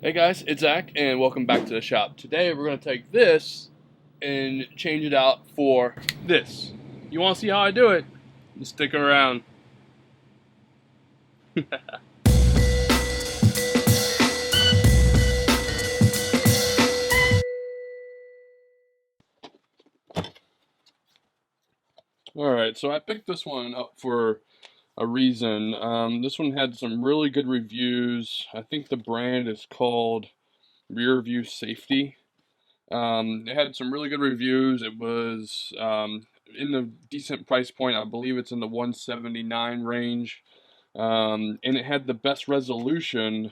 Hey guys, it's Zach and welcome back to the shop. Today we're going to take this and change it out for this. You want to see how I do it? Just stick around. Alright, so I picked this one up for a reason. This one had some really good reviews. I think the brand is called Rear View Safety. It had some really good reviews. It was in the decent price point. I believe it's in the 179 range. And it had the best resolution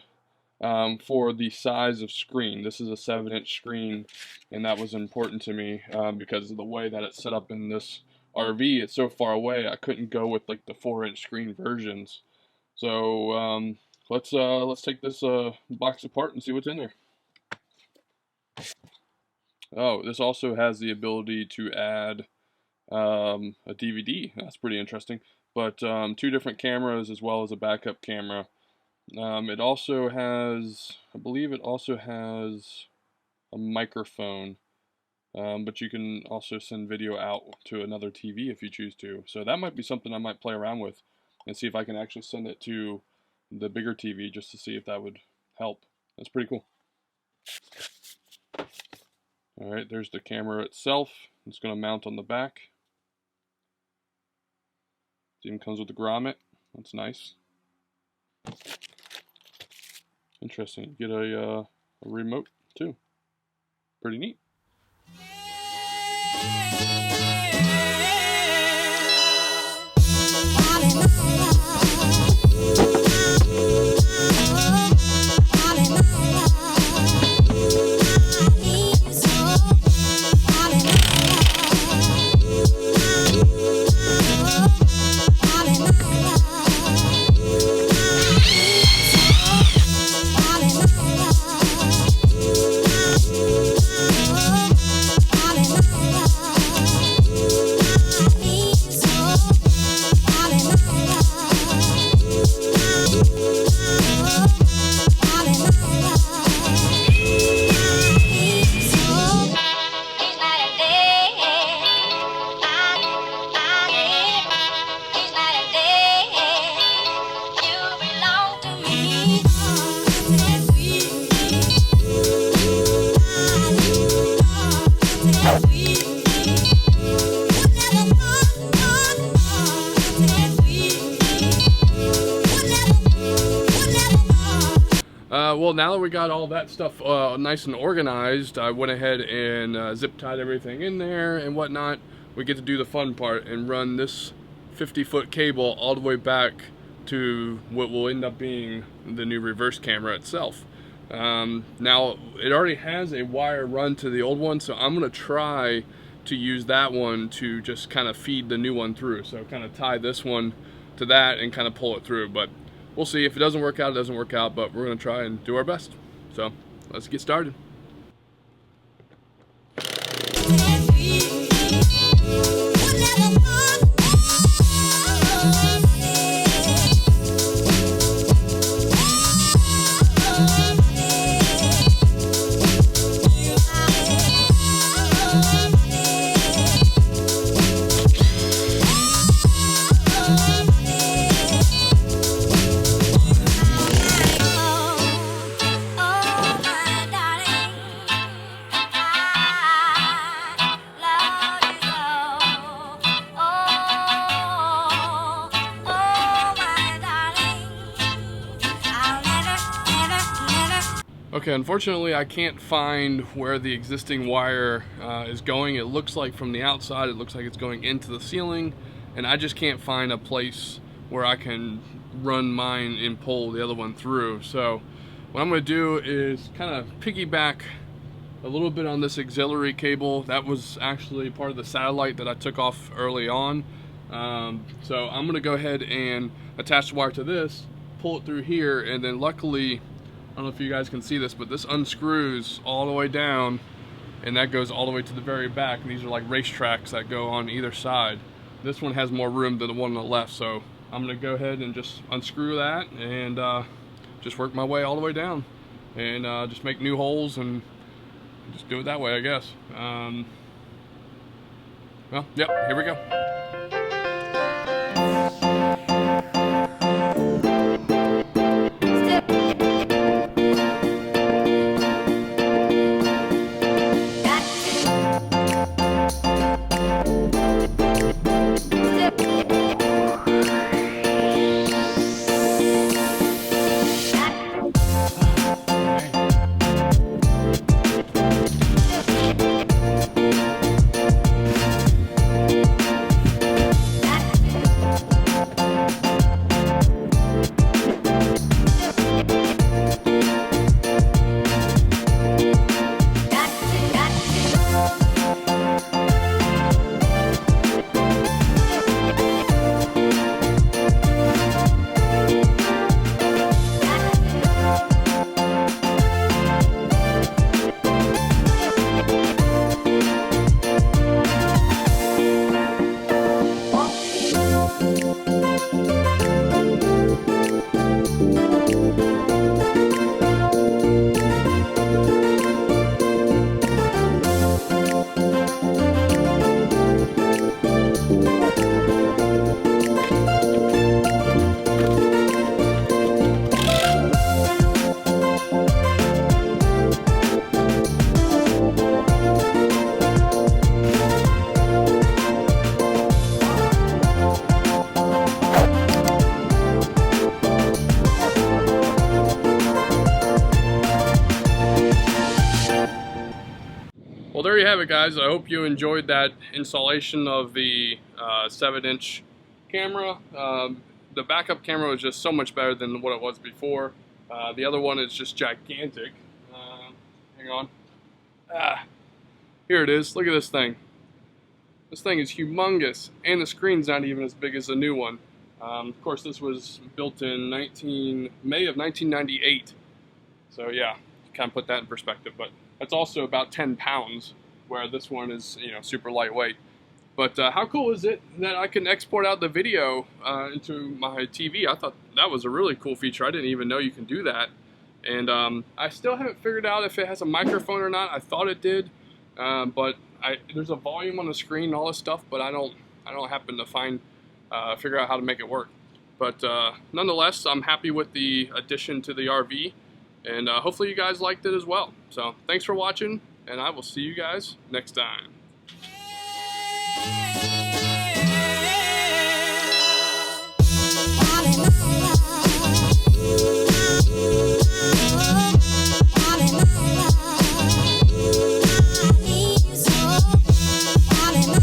for the size of screen. This is a 7-inch screen, and that was important to me because of the way that it's set up in this RV. It's so far away, I couldn't go with like the 4-inch screen versions. So let's take this box apart and see what's in there. Oh, this also has the ability to add a DVD. That's pretty interesting. But 2 different cameras as well as a backup camera. It also has, I believe it also has a microphone. But you can also send video out to another TV if you choose to. So that might be something I might play around with and see if I can actually send it to the bigger TV just to see if that would help. That's pretty cool. Alright, there's the camera itself. It's going to mount on the back. It even comes with a grommet. That's nice. Interesting. You get a remote too. Pretty neat. Well, now that we got all that stuff nice and organized, I went ahead and zip tied everything in there and whatnot. We get to do the fun part and run this 50-foot cable all the way back to what will end up being the new reverse camera itself. Now, it already has a wire run to the old one, so I'm going to try to use that one to just kind of feed the new one through. So kind of tie this one to that and kind of pull it through. But we'll see. If it doesn't work out, it doesn't work out, but we're going to try and do our best. So let's get started. Okay, unfortunately I can't find where the existing wire is going. It looks like from the outside, it looks like it's going into the ceiling, and I just can't find a place where I can run mine and pull the other one through. So what I'm going to do is kind of piggyback a little bit on this auxiliary cable. That was actually part of the satellite that I took off early on. So I'm going to go ahead and attach the wire to this, pull it through here, and then luckily, I don't know if you guys can see this, but this unscrews all the way down, and that goes all the way to the very back. And these are like race tracks that go on either side. This one has more room than the one on the left, so I'm going to go ahead and just unscrew that and just work my way all the way down. and just make new holes and just do it that way, I guess. Well, yep, here we go. Well, there you have it, guys. I hope you enjoyed that installation of the 7-inch camera. The backup camera was just so much better than what it was before. The other one is just gigantic. Hang on. Here it is. Look at this thing. This thing is humongous, and the screen's not even as big as the new one. Of course, this was built in May of 1998. So yeah, kind of put that in perspective. But that's also about 10 pounds, where this one is, super lightweight. But how cool is it that I can export out the video into my TV? I thought that was a really cool feature. I didn't even know you can do that. And I still haven't figured out if it has a microphone or not. I thought it did, but there's a volume on the screen and all this stuff, but I don't happen to figure out how to make it work. But nonetheless, I'm happy with the addition to the RV, and hopefully you guys liked it as well. So thanks for watching, and I will see you guys next time.